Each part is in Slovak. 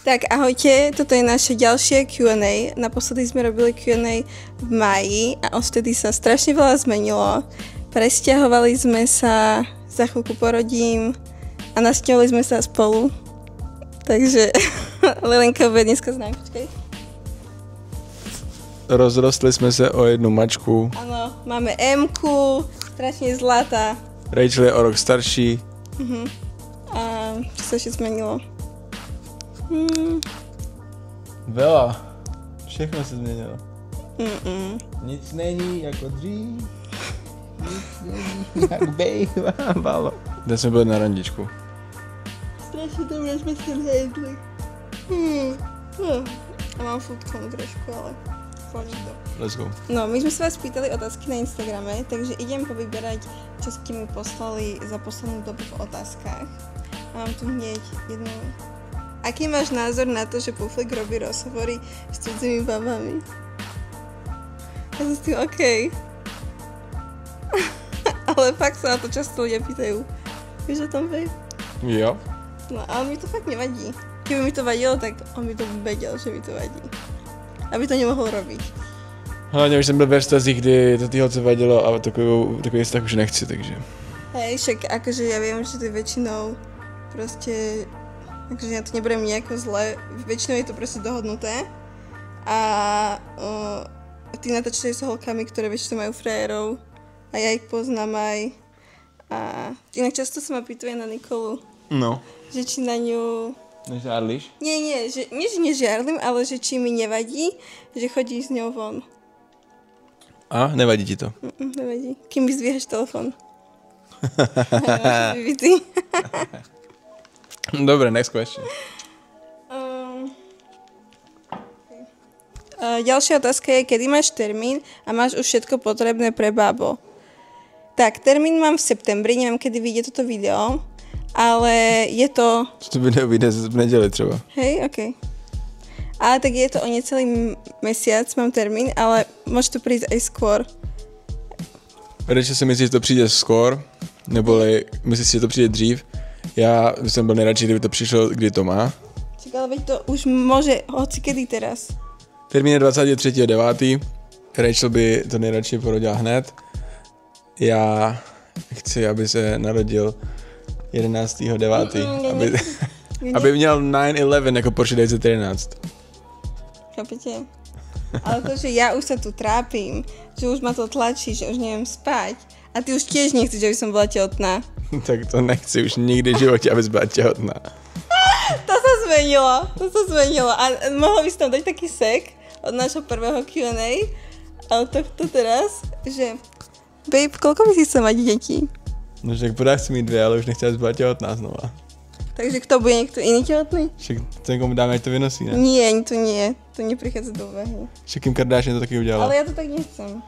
Tak ahojte, toto je naše ďalšie Q&A. Naposledy sme robili Q&A v máji a odtedy sa strašne veľa zmenilo. Presťahovali sme sa, za chvíľku porodím a nasťahovali sme sa spolu. Takže Lilenka bude dneska s nami, počkej. Rozrostli sme sa o jednu mačku. Áno, máme M-ku, strašne zlatá. Rachel je o rok starší. A čo sa ešte zmenilo? Veľa. Všechno sa zmenilo. Nic není ako dřív. Nic není jak bejvávalo. Kde sme boli na randičku? Strašne dobre sme sa zjedli. A mám fúdkonu trošku, ale poďme to. Let's go. No, my sme sa vás pýtali otázky na Instagrame, takže idem povyberať, čo ste mi poslali za poslednú dobu v otázkach. A mám tu hneď jednu. Aký máš názor na to, že Puflík robí rozhovory s cudzými babami? Ja som s tým okej. Ale fakt sa na to často ľudia pýtajú. Vieš o tom, babe? Jo. No, ale mi to fakt nevadí. Keby mi to vadilo, tak on by to vedel, že mi to vadí. Aby to nemohol robiť. Hlavne už som byl ve vztazích, kdy to týho co vadilo a takový vztah už nechci, takže. Hej, však akože ja viem, že to je väčšinou proste, akože ja to neberiem nejako zle, väčšinou je to proste dohodnuté a ty natáčaš s holkami, ktoré väčšinou majú frajerov a ja ich poznám aj a inak často sa ma pýtuje na Nikolu, No. že či na ňu... Nežárliš? Nie, že nežiarlim, ale že či mi nevadí, že chodí s ňou von. A? Nevadí ti to? Nevadí. Kým vyzdvíhaš telefon. Dobre, next question. Ďalšia otázka je, kedy máš termín a máš už všetko potrebné pre bábo. Tak, termín mám v septembri, neviem, kedy vyjde toto video, ale je to... To video vyjde v nedeli třeba. Hej, okej. Ale tak je to o necelý mesiac, mám termín, ale môže to prísť aj skôr. Radši si myslíš, že to přijde skôr, neboli myslíš si, že to přijde dřív? Já jsem byl nejradši, kdyby to přišlo, kdy to má. Čak, ale veď to už môže hoci kedy teraz. Termín je 23.9. Rachel by to nejradši porodila hned. Já chci, aby se narodil 11.9. Aby měl 9/11 jako Porsche 911. Chápete? Ale to, že ja už sa tu trápim, že už ma to tlačí, že už neviem spať a ty už tiež nechceš, že by som bola tehotná. Tak to nechci už nikdy v životě, abys byla těhotná. To sa zmenilo. A mohol by si tam dať taký sek od nášho prvého Q&A, ale to teraz, že babe, koľko by si chcel mať detí? No však podá chci mít 2, ale už nechci, abys byla těhotná znova. Takže kto bude niekto iný tehotný? Však ten, komu dáme, ať to vynosí, ne? Nie, to nie. To neprichádza do úvahy. Však Kim Kardashian to taky udělala. Ale ja to tak nechcem.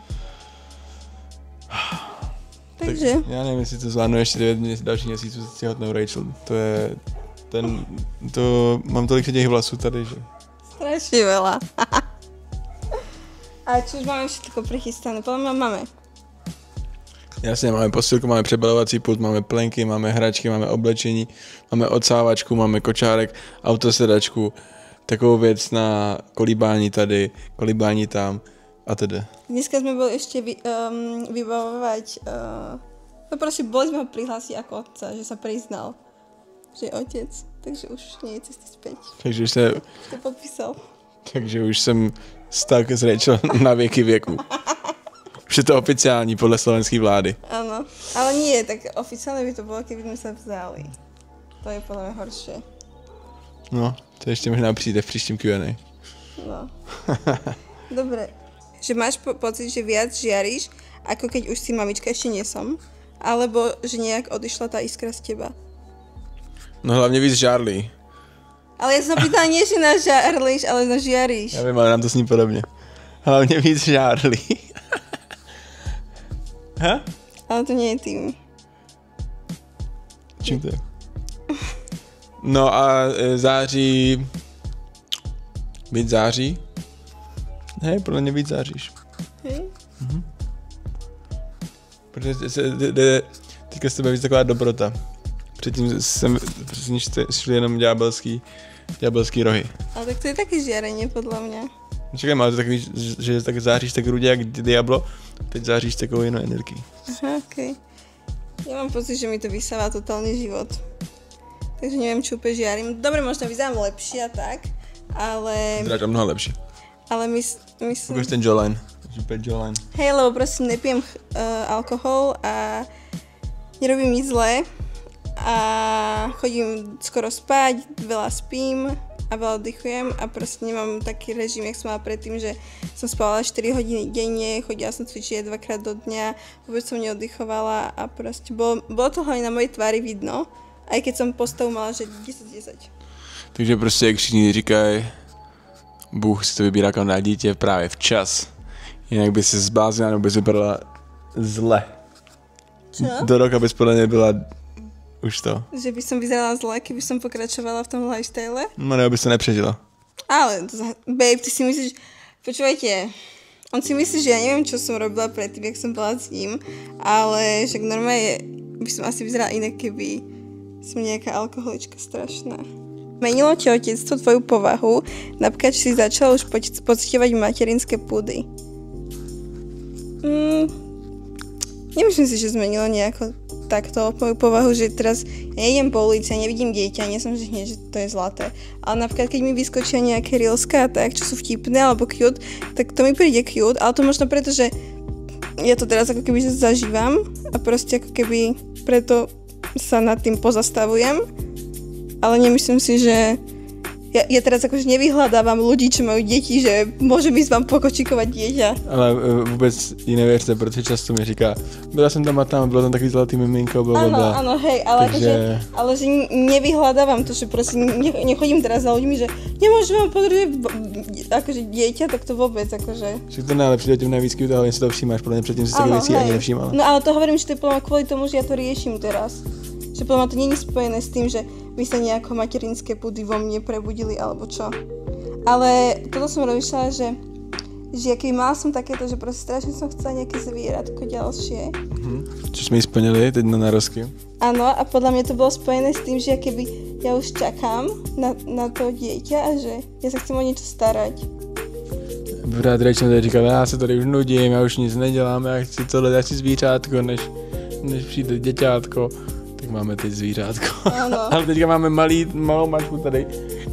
Takže. Tak já nevím, jestli to zvládnu ještě 9 dalších měsíců s těhotnou Rachel. To je... mám tolik těch vlasů tady, že... Strašne veľa. A čo už máme všetko prichystané? Podľa mňa máme. Jasně, máme posilku, máme přebalovací pult, máme plenky, máme hračky, máme oblečení, máme odsávačku, máme kočárek, autosedačku, takovou věc na kolíbání tady, kolíbání tam a tedy. Dneska sme boli ešte vybavovať, no proste boli sme ho prihlásiť ako otca, že sa priznal, že je otec, takže už nie je cesty späť. Takže už se... To podpísal. Takže už jsem tak s Rachel na věky věku. Už je to oficiální podle slovenské vlády. Áno, ale nie, tak oficiálne by to bolo, keby sme sa vzali. To je podľa mňa horšie. No, to ještě možná přijde v příštím Q&A. No. Dobre. Že máš pocit, že viac žiariš, ako keď už si mamička, ešte nie som? Alebo že nejak odišla tá iskra z teba? No hlavně víc žárlí. Ale ja som pýtala nie, že na žárliš, ale na žiariš. Já vím, ale nám to sní podobně. Hlavně víc žárlí. Ha? Ale to nie je tým. Čím to je? No a září... Víc září? Hej, podle mě víc záříš. Hej? Protože teďka z tebe víc taková dobrota. Předtím jsem šli jenom ďábelský ďabelský rohy. Ale tak to je také žiarenie, podľa mňa. Čekaj, ale to takový, že tak záříš tak rudě jak Diablo, teď záříš takovou jinou energii. Aha, okej. Ja mám pocit, že mi to vysáva totálne život. Takže neviem, či úplne žiarím. Dobre, možno vyzerám lepšie a tak, ale... Vyzeráš o mnoho lepší. Ale myslím... Ukáž ten jawline. Super jawline. Hej, lebo proste nepijem alkohol a nerobím nič zlé. A chodím skoro spať, veľa spím a veľa oddychujem a proste nemám taký režim, jak som mala predtým, že som spala 4 hodiny denne, chodila som cvičiť 2-krát do dňa, vôbec som neoddychovala a proste bolo to hlavne na mojej tvári vidno, aj keď som postavu mala, že 10-10. Takže prostě, jak všichni říkají, Bůh si to vybírá jako na dítě právě včas. Jinak by se zbláznila, nebo by si vypadala zle. Čo? Do roka bys podle mě byla už to. Že by som vyzerala zle, keby som pokračovala v tom lifestyle? No nebo bys to nepřežila. Ale, babe, ty si myslíš... Počúvajte, on si myslí, že ja neviem, čo som robila predtým, jak som bola s ním, ale však normálne by som asi vyzerala inak, keby som nejaká alkoholička strašná. Menilo ti otectvo tvoju povahu, napríklad, či si začala už pociťovať materinské púdy? Nemyslím si, že zmenilo nejako takto moju povahu, že teraz ja nejdem po ulici a nevidím dieťa, nie som hneď, že to je zlaté. Ale napríklad, keď mi vyskočia nejaké reelská tak, čo sú vtipné alebo cute, tak to mi príde cute, ale to možno preto, že ja to teraz ako keby zažívam a proste ako keby preto sa nad tým pozastavujem. Ale nemyslím si, že ja teraz akože nevyhľadávam ľudí, čo majú deti, že môžem ísť vám pokočikovať dieťa. Ale vůbec jí nevěřte, protože často mi říká, byla jsem tam a tam, bylo tam takový zlatý miminko, blablabla. Áno, hej, ale takže... ale že nevyhľadávam to, že proste nechodím teraz za ľuďmi, že nemôžem vám podržať akože dieťa, tak to vôbec akože... Však to najlepší, že tím nejvíc cute, ale si to všímáš, podľa mňa předtím si také věcí ani nevšímala. No ale to hovorím, že to je podľa mňa kvôli tomu, že ja to riešim teraz. Že podľa mňa to nie je spojené s tým, že by sa nejako materinské pudy vo mne prebudili, alebo čo. Ale toto som rozmýšľala, že keby mala som takéto, že proste strašne som chcela nejaké zvieratko ďalšie. Čo sme splnili teď na narozky. Áno, a podľa mňa to bolo spojené s tým, že keby ja už čakám na to dieťa a že ja sa chcem o niečo starať. Brat Rachel tady říkal, já se tady už nudím, já už nic nedělám, já chci tohle, já chci zvířátko, než přijde děťátko. Tak máme teď zvířátko. Ale teďka máme malou mačku tady,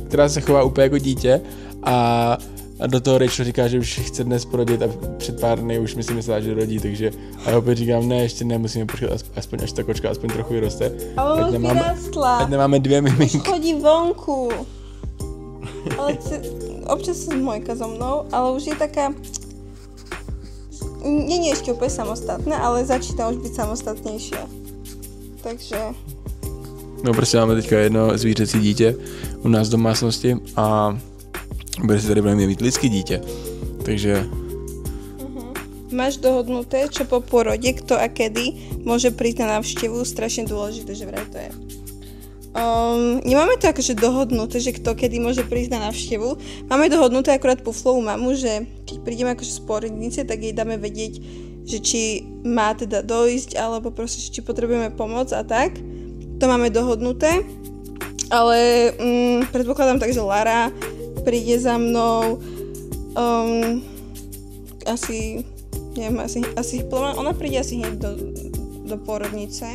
která se chová úplně jako dítě a do toho Rachel říká, že už chce dnes porodit a před pár dny už si myslela, že rodí, takže a já opět říkám, ne, ještě nemusíme počkat, aspoň až ta kočka aspoň trochu vyroste. Ale už vyrastla. Ať nemáme 2 miminky. Už chodí vonku. Ale občas sa zmojka so mnou, ale už je taká... Nie je ešte úplne samostatná, ale začíná už byť samostatnejšia. Takže... No prostě máme teďka jedno zvířecí dítě u nás v domácnosti a bude si tady budeme mít lidský dítě. Takže... Máš dohodnuté, čo po porode, kto a kedy môže prísť na návštevu? Strašne dôležité, že vraj to je. Nemáme to akože dohodnuté, že kto kedy môže prísť na návštevu. Máme dohodnuté akorát Puflovú mamu, že keď prídeme akože z porodnice, tak jej dáme vedieť, že či má teda dojsť, alebo proste, či potrebujeme pomoc a tak. To máme dohodnuté. Ale predpokladám tak, že Lara príde za mnou asi, neviem, asi ona príde asi hneď do porodnice.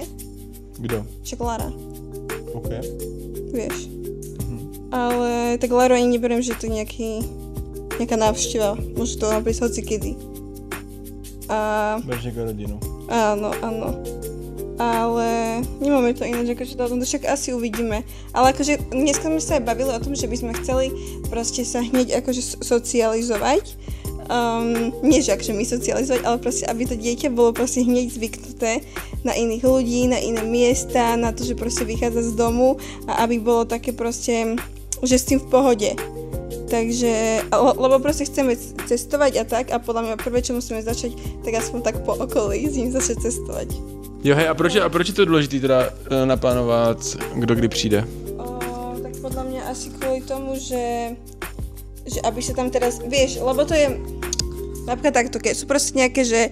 Kdo? Však Lara. OK. Vieš. Ale tak Laru ani neberiem, že to je nejaká návšteva. Môže to naprísť hoci kedy. Bereš ako rodinu. Áno. Ale nemáme to ináč, akože to však asi uvidíme. Ale akože dneska sme sa aj bavili o tom, že by sme chceli proste sa hneď akože socializovať. Nie, že akože my socializovať, ale proste, aby to dieťa bolo proste hneď zvyknuté na iných ľudí, na iné miesta, na to, že proste vychádza z domu a aby bolo také proste, že s tým v pohode. Takže, lebo proste chceme cestovať a tak a podľa mňa prvé, čo musíme začať, tak aspoň tak po okolí s ním začať cestovať. Jo, hej, a proč je to důležité teda naplánovat, kdo kdy přijde? Tak podľa mňa asi kvôli tomu, že aby sa tam teraz, vieš, lebo to je napríklad takto, keď sú proste nejaké, že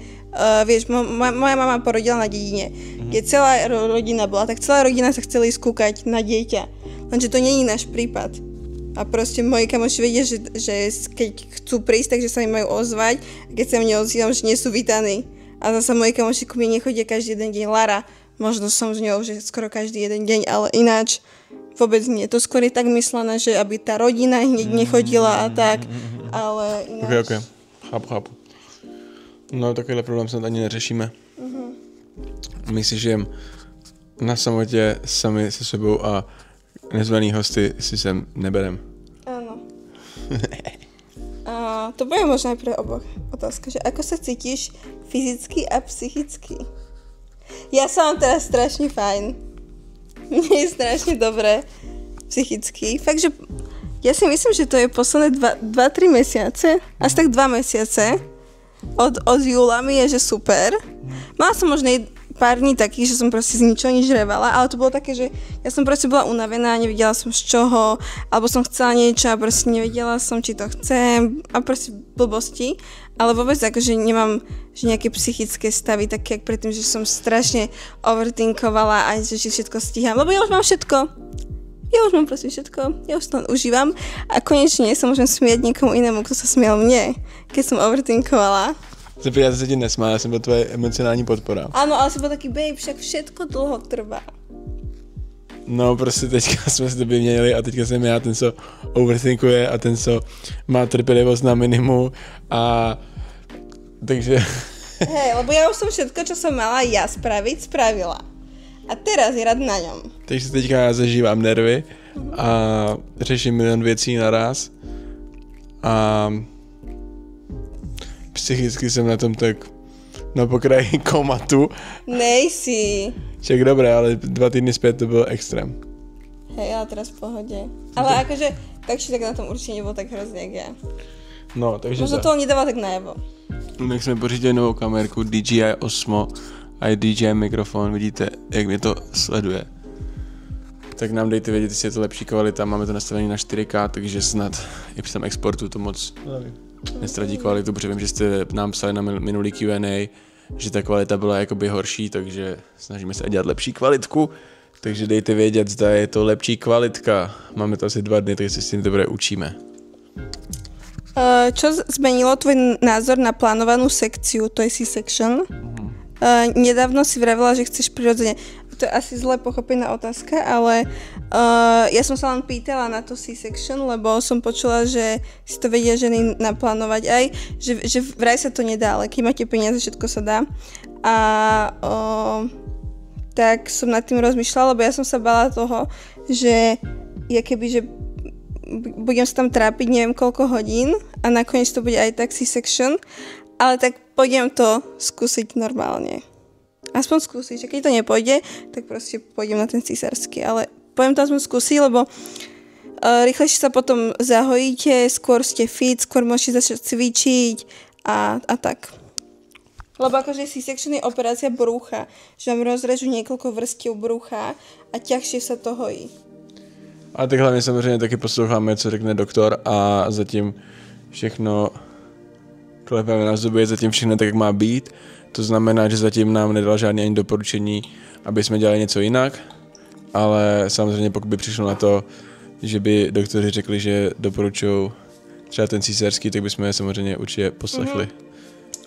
vieš, moja mama porodila na dedine, keď celá rodina bola, tak celá rodina sa chcela ísť kúkať na dieťa, lenže to nie je náš prípad. A proste moji kamoši vedia, že keď chcú prísť, takže sa mi majú ozvať. A keď sa im neozývam, že nie sú vítaní. A zasa moji kamoši ku mne nechodia každý jeden deň. Lara, možno som s ňou, že skoro každý jeden deň, ale ináč vôbec nie. To skôr je tak myslené, že aby tá rodina hneď nechodila a tak, ale ináč. Okay. Chápu. No takovýhle problém snad ani neřešíme. My si žijeme na samotě sami se sebou a nezvaný hosty si sem neberem. Áno. To bude možno aj pre oboch otázka, že ako sa cítiš fyzicky a psychicky? Ja som teraz strašne fajn. Mne je strašne dobré psychicky. Fakt, že ja si myslím, že to je posledné 2-3 mesiace, až tak 2 mesiace. Od júla mi je, že super. Mala som možno pár dní takých, že som proste z ničoho nič revala, ale to bolo také, že ja som proste bola unavená, nevedela som z čoho, alebo som chcela niečo a proste nevedela som, či to chcem a proste blbosti, ale vôbec akože nemám že nejaké psychické stavy, také jak predtým, že som strašne overthinkovala a že všetko stíham, lebo ja už mám všetko. Ja už mám proste všetko, ja už to len užívam a konečne sa môžem smiať niekomu inému, kto sa smial mne, keď som overthinkovala. Já se ti nesmál, já jsem byl tvoje emocionální podpora. Áno, ale si bol taký babe, však všetko dlho trvá. No prostě teďka jsme si to vyměnili a teďka jsem já ten, co overthinkuje a ten, co má trpělivost na minimu a takže... Hej, lebo ja už som všetko, čo som mala ja spraviť, spravila. A teraz je rad na ňom. Takže teďka já zažívám nervy a řeším milion věcí naraz a psychicky jsem na tom tak na pokraji komatu. Nejsi. Však dobré, ale 2 týdny zpět to byl extrém. Hej, ale teraz v pohode. Ale akože, tak či tak na tom určite nebol tak hrozný, jak ja. No, takže možno to nedával tak najavo. Jak jsme pořídili novou kamerku DJI Osmo a je DJI mikrofon, vidíte, jak mě to sleduje. Tak nám dejte vědět, jestli je to lepší kvalita, máme to nastavené na 4K, takže snad i při tom exportu to moc nestratí kvalitu, protože vím, že jste nám psali na minulý Q&A, že ta kvalita byla jakoby horší, takže snažíme se dělat lepší kvalitku, takže dejte vědět, zda je to lepší kvalitka. Máme to asi 2 dny, takže se s tím dobré učíme. Čo zmenilo tvoj názor na plánovanú sekciu, to je C-section? Nedávno si vravila, že chceš prirodzene. To je asi zle pochopená otázka, ale ja som sa len pýtala na to C-section, lebo som počula, že si to vedia ženy naplánovať aj, že vraj sa to nedá, ale keď máte peniaze, všetko sa dá. A tak som nad tým rozmýšľala, lebo ja som sa bála toho, že ja keby, že budem sa tam trápiť neviem koľko hodín a nakoniec to bude aj tak C-section, ale tak pôjdem to skúsiť normálne. Aspoň skúsiť, že keď to nepôjde, tak proste pôjdem na ten císarsky, ale pôjdem to aspoň skúsiť, lebo rýchlejšie sa potom zahojíte, skôr ste fit, skôr môžete začať cvičiť a tak. Lebo akože C-section je operácia brúcha, že vám rozrežu niekoľko vrstiev brúcha a ťažšie sa to hojí. A tak hlavně samozřejmě taky posloucháme, co řekne doktor a zatím všechno klepeme na zuby, zatím všechno tak, jak má být. To znamená, že zatím nám nedal žádný ani doporučení, aby jsme dělali něco jinak, ale samozřejmě pokud by přišlo na to, že by doktoři řekli, že doporučují třeba ten císařský, tak bychom je samozřejmě určitě poslechli.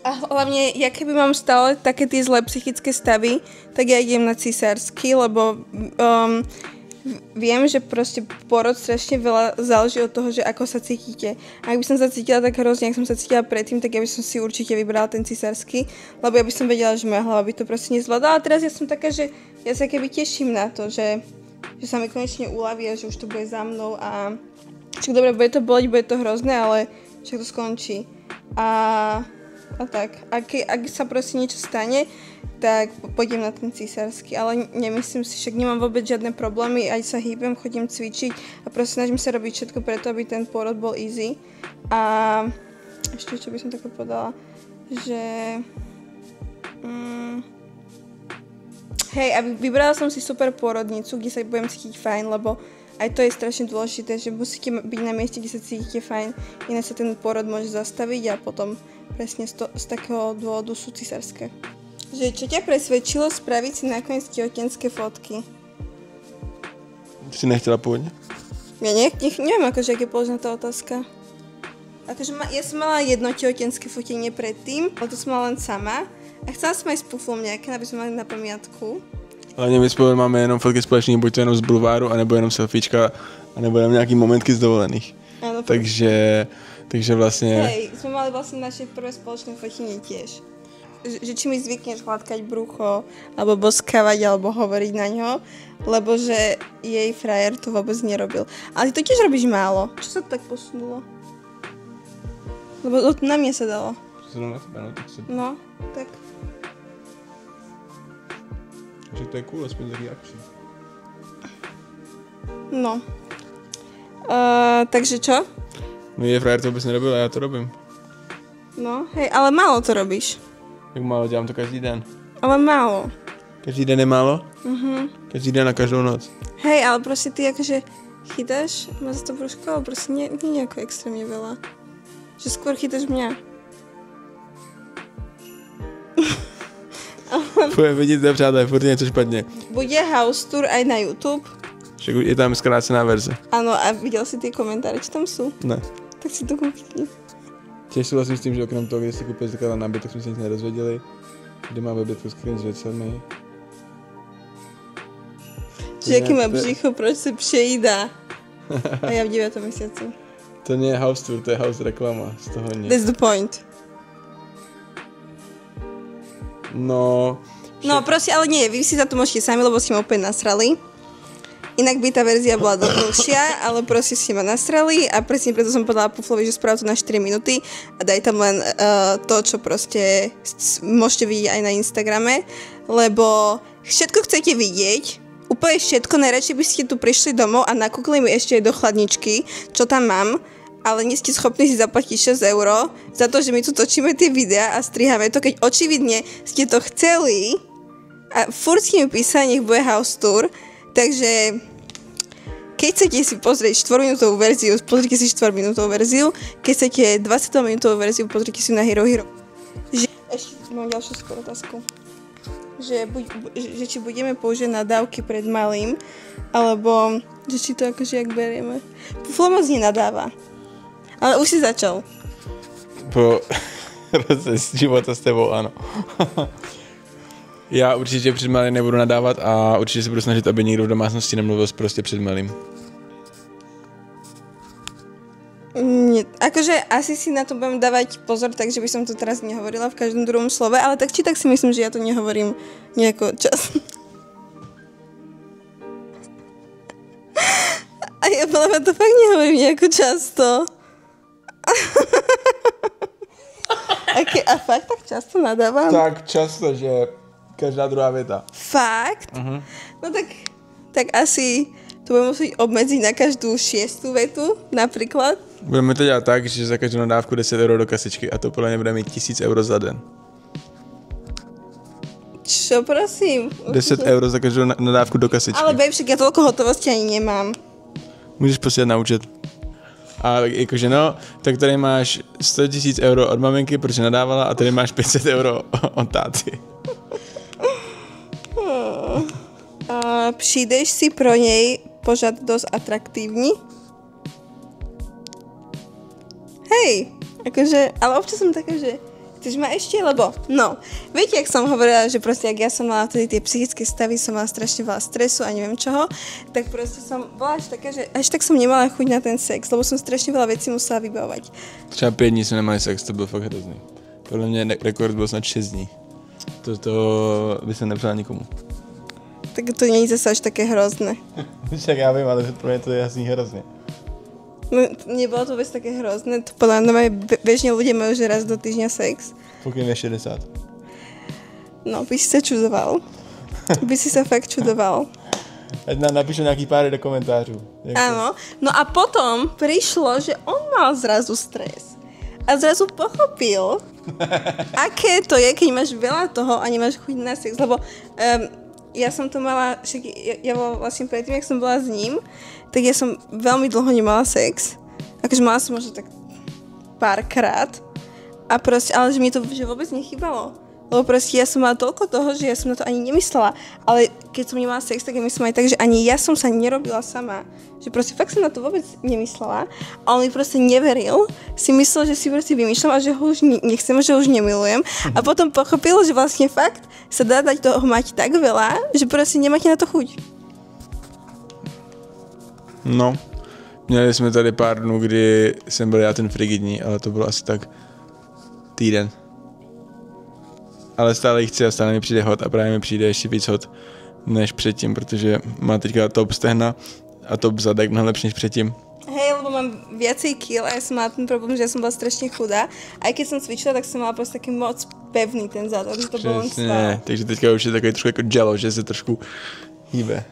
A hlavne, ja keby mám stále také tie zlé psychické stavy, tak ja idem na cisársky, lebo viem, že proste porod strašne veľa záleží od toho, že ako sa cítite. A ak by som sa cítila tak hrozne, ak som sa cítila predtým, tak ja by som si určite vybrala ten cisársky, lebo ja by som vedela, že moja hlava by to proste nezvládala. A teraz ja som taká, že ja sa keby teším na to, že sa mi konečne uľaví a že už to bude za mnou a však dobre, bude to boleť, bude to hrozné, ale však to skončí. A tak, ak sa proste niečo stane, tak pôjdem na ten císarsky, ale nemyslím si, však nemám vôbec žiadne problémy, aj sa hýbem, chodím cvičiť a proste snažím sa robiť všetko preto, aby ten pôrod bol easy. A ešte čo by som tako povedala, že hej, a vybrala som si super pôrodnicu, kde sa budem cítiť fajn, lebo aj to je strašne dôležité, že musíte byť na mieste, kde sa cítite fajn, inak sa ten pôrod môže zastaviť a potom presne z takého dôvodu sú cisárske. Že čo ťa presvedčilo spraviť si nakoniec tehotenské fotky? Si nechtěla původně? Ja neviem, akože, ak je položená tá otázka. Akože ja som mala jedno tehotenské fotenie predtým, ale to som mala len sama. A chcela som aj s puflom nejaké, aby sme mali na pamiatku. Hlavně my spolu máme jenom fotky společný, buď to jenom z bulváru, anebo jenom selfiečka, anebo jenom nějaký momentky z dovolených. Áno, takže vlastne... Hej, sme mali vlastne naše prvé spoločné fotenie tiež. Že či mi zvykneš hladkať brucho, alebo boskávať, alebo hovoriť na ňo, lebo že jej frajer to vôbec nerobil. Ale ty to tiež robíš málo. Čo sa to tak posunulo? Lebo na mne sa dalo. No, tak. Že to je cool, aspoň taký akčný. No. Takže čo? No jej frajer to vôbec nerobil a ja to robím. No, hej, ale málo to robíš. Jak málo, dělám to každý den. Ale málo. Každý den je málo? Každý den a každou noc. Hej, ale proste ty akože chytáš ma za to brúško, ale proste nie nejako extrémne veľa. Že skôr chytáš mňa. Budeme vidíte, přátelé, furt něco špatně. Bude house tour aj na YouTube. Však je tam zkrácená verze. Áno, a videl si tie komentáre, čo tam sú? Ne. Tak si to kúpite. Tiež súhlasím s tým, že okrem toho, kde si kúpil zrkadla na byt, tak sme sa nic nerozvedeli. Kde má bytku skrín s vecami. Čiže aký má břicho, proč se přejídá. A ja v 9. mesiaci. To nie je house tour, to je house reklama. Z toho nie. That's the point. No... No proste, ale nie, vy si za to môžete sami, lebo ste ma opäť nasrali. Inak by tá verzia bola dlhšia, ale proste ste ma nasrali a presne preto som povedala Puflovi, že sprav to na 4 minúty a daj tam len to, čo proste môžete vidieť aj na Instagrame, lebo všetko chcete vidieť, úplne všetko, najradšej by ste tu prišli domov a nakúkli mi ešte aj do chladničky, čo tam mám, ale nie ste schopní si zaplatiť 6 € za to, že my tu točíme tie videá a striháme to, keď očividne ste to chceli a furt ste mi písali, nech bude house tour. Takže keď chcete si pozrieť 4-minútovú verziu, pozrite si 4-minútovú verziu. Keď chcete 20-minútovú verziu, pozrite si na Hero Hero. Ešte mám ďalšiu skôr otázku. Že či budeme použiť nadávky pred malým, alebo že či to akože jak berieme. Puflo moc nenadáva. Ale už si začal. Po roce života s tebou, áno. Já určitě před malým nebudu nadávat a určitě se budu snažit, aby nikdo v domácnosti nemluvil prostě před malým. Akože asi si na to budem dávať pozor, takže by som to teraz nehovorila v každom druhom slove, ale tak či tak si myslím, že ja to nehovorím nejako čas. A ja to fakt nehovorím nejako často. A fakt tak často nadávam? Tak často, že každá druhá věta. Fakt? No tak asi to budeme musieť obmedziť na každú 6. vetu, napríklad. Budeme to dělat tak, že za každou nadávku 10 € do kasičky a to podle mě bude mít 1000 € za den. Čo, prosím? 10 € za každou nadávku do kasičky. Ale babe, však ja toľko hotovosti ani nemám. Můžeš posílat na účet. A jakože no, tak tady máš 100 000 € od maminky, protože nadávala, a tady máš 500 € od táty. Přijdeš si pro nej pořád dosť atraktívny? Hej, akože, ale občas som taká, že chceš ma ešte, lebo, no, viete, jak som hovorila, že proste, jak ja som mala vtedy tie psychické stavy, som mala strašne veľa stresu a neviem čoho, tak proste som bola až taká, že až tak som nemala chuť na ten sex, lebo som strašne veľa vecí musela vybavovať. Třeba 5 dní jsme nemali sex, to byl fakt hrozný. Podle mě rekord byl snad 6 dní. To by se nepřál nikomu. Tak to nie je zase až také hrozné. Však já vím, ale pro mě to je jasný hrozně. No, nebolo to vôbec také hrozné. To podľa mňa bežne ľudia majú, že raz do týždňa sex. Pokým je 60. No, by si sa čudoval. By si sa fakt čudoval. Ať nám napíšu nejaký páry do komentářů. Áno. No a potom prišlo, že on mal zrazu stres. A zrazu pochopil, aké to je, keď máš veľa toho a nemáš chuť na sex. Lebo ja som to mala, však ja bola vlastne predtým, jak som bola s ním, tak ja som veľmi dlho nemala sex. Akože mala som možno tak párkrát. A proste, ale že mi to že vôbec nechýbalo. Lebo proste ja som mala toľko toho, že ja som na to ani nemyslela. Ale keď som nemala sex, tak ja myslím aj tak, že ani ja som sa nerobila sama. Že proste fakt som na to vôbec nemyslela. A on mi proste neveril. Si myslel, že si proste vymýšľam a že ho už nechcem, že ho už nemilujem. A potom pochopil, že vlastne fakt sa dá dať toho mať tak veľa, že proste nemáte na to chuť. No, měli jsme tady pár dnů, kdy jsem byl já ten frigidní, ale to bylo asi tak týden. Ale stále jich chci a stále mi přijde hot a právě mi přijde ještě víc hot než předtím, protože má teďka top stehna a top zadek mnohem lepší než předtím. Hej, lebo mám viacej kil a ja som mala ten problém, že ja som bola strašne chudá. Aj keď som cvičila, tak som mala proste taký moc pevný ten zadok, že to bolo len stál. Takže teďka už je takový trošku jako jello, že se trošku hýbe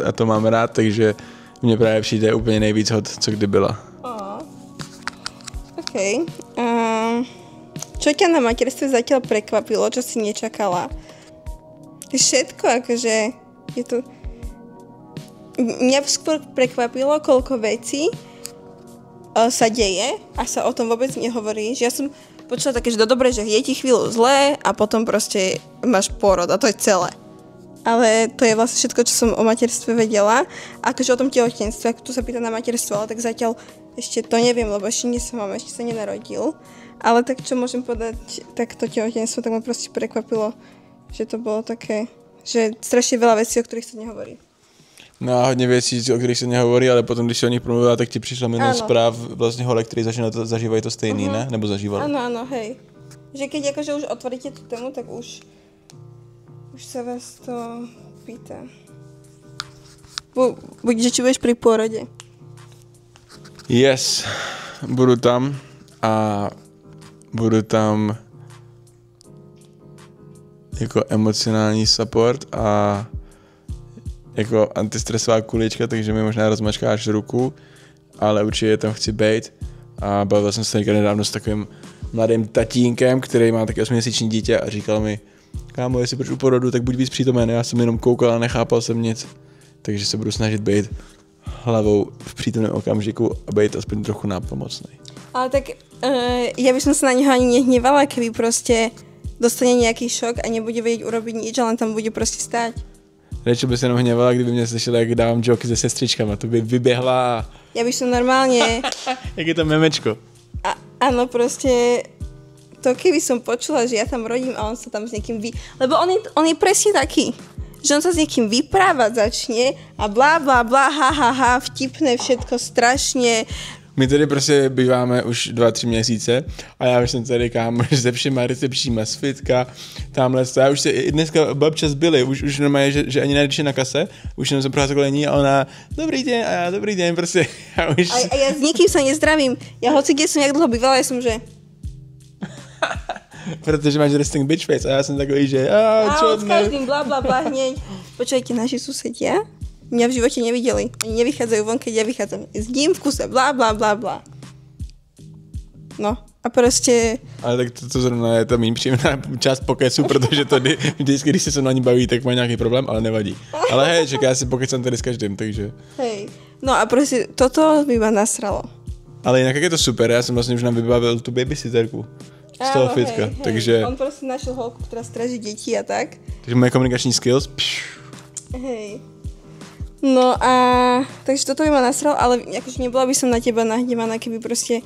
a to mám rád, takže mně právě přijde úplně nejvíc hot, co kdy byla. OK. Čo ťa na materstve zatiaľ prekvapilo, čo si nečakala? Všetko, akože je to... Mňa skôr prekvapilo, koľko vecí sa deje a sa o tom vôbec nehovorí. Že ja som počula také, že dobre, že je ti chvíľu zlé a potom proste máš pôrod a to je celé. Ale to je vlastne všetko, čo som o materstve vedela. A akože o tom tehotenstve, ako tu sa pýta na materstvo, ale tak zatiaľ ešte to neviem, lebo ešte nie som mama, ešte sa nenarodil. Ale tak čo môžem povedať, tak to tehotenstvo, tak ma proste prekvapilo, že to bolo také, že strašne veľa vecí, o ktorých sa nehovorí. No a hodně věcí, o kterých se nehovorí, ale potom, když se o nich promluvila, tak ti přišla minulý zpráv vlastně holek, který zažívají to stejný, ne? Nebo zažívali? Áno, hej. Že keď akože už otvoríte tú tému, tak už sa vás to pýta. Buď, či budeš pri pôrode. Yes, budu tam a budu tam jako emocionální support a jako antistresová kulička, takže mi možná rozmačkáš ruku, ale určitě tam chci bejt a bavil jsem se nedávno s takovým mladým tatínkem, který má taky 8měsíční dítě a říkal mi, kámo, jestli budeš u porodu, tak buď víc přítomen, já jsem jenom koukal a nechápal jsem nic, takže se budu snažit bejt hlavou v přítomném okamžiku a bejt aspoň trochu nápomocný. Ale tak ja by som sa na neho ani nehnevala, keby proste dostane nejaký šok a nebude vedieť urobiť nič, ale len tam bude proste stáť. Radši by se jenom hněvala, kdyby mě slyšela, jak dávám joky se sestřičkama, to by vyběhla. Ja by som normálne... Jak je to memečko. Áno, proste to keby som počula, že ja tam rodím a on sa tam s niekým Lebo on je presne taký, že on sa s niekým vyprávať začne a blá, blá, blá, ha, ha, ha, vtipné všetko strašne. My tady prostě býváme už 2-3 měsíce a já už jsem tady kámo se všema recepčníma svitka, tamhle to. Já už se i dneska babčas byli, už normálně, že ani nejdeš na kase, už jenom jsem procházal kolem ní a ona dobrý den a já dobrý den, prostě. A ja s nikým sa nezdravím. Ja hoci kde som jak dlho bývala, ja som že... Protože máš resting bitch face a já jsem takový, že čo s každým bla bla bla hneď. Počujete, naši susedia mňa v živote nevideli. Oni nevychádzajú von, keď ja vychádzam s ním v kuse, blá, blá, blá, blá. No, a proste... Ale tak to zrovna je ta méně příjemná část pokecu, protože to vždycky, když se se mnou ani baví, tak má nějaký problém, ale nevadí. Ale hej, čak, já si pokecám tady s každým, takže... Hej, no a proste toto by ma nasralo. Ale jinak jak je to super, já jsem vlastně už nám vybavil tu babysitterku z toho fitka, hej. Takže... On proste našiel holku, ktorá stráži deti a tak. Takže moje komunikační skills... Hej. No a takže toto by ma nasral, ale akože nebola by som na teba nahnevaná, keby proste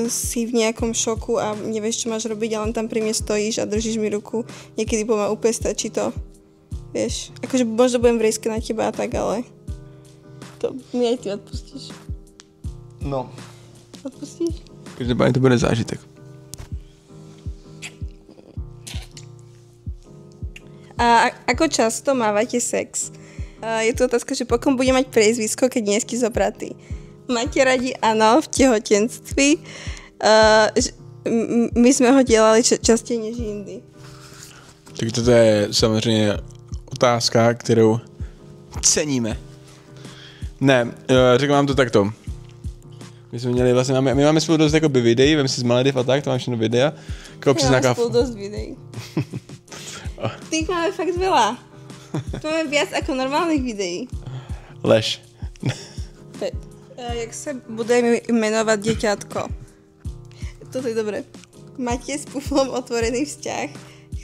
si v nejakom šoku a nevieš, čo máš robiť a len tam pri mne stojíš a držíš mi ruku. Niekedy ma úplne stačí to. Vieš, akože možno budem vrieska na teba a tak, ale to mi aj ty odpustíš. No. Odpustíš? Každopádně to bude zážitek. A ako často mávate sex? Je tu otázka, že pokom bude mať priezvisko, keď nie je schizopratý. Máte radi áno v tehotenství? My sme ho dělali častěji než jindy. Tak toto je samozřejmě otázka, kterou ceníme. Ne, řekl vám to takto. My jsme měli vlastně, my máme spolu dost jakoby videí, vem si z Malediv a tak, to mám všechno videa. Ja mám spolu dosť videí. Tých máme fakt veľa. To máme viac ako normálnych videí. Lež. Jak sa bude menovať deťatko? Toto je dobré. Máte s Pufom otvorený vzťah?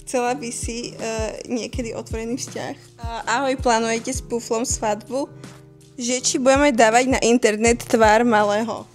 chcela by si niekedy otvorený vzťah? Ahoj, plánujete s Puflom svadbu? Že či budeme dávať na internet tvár malého?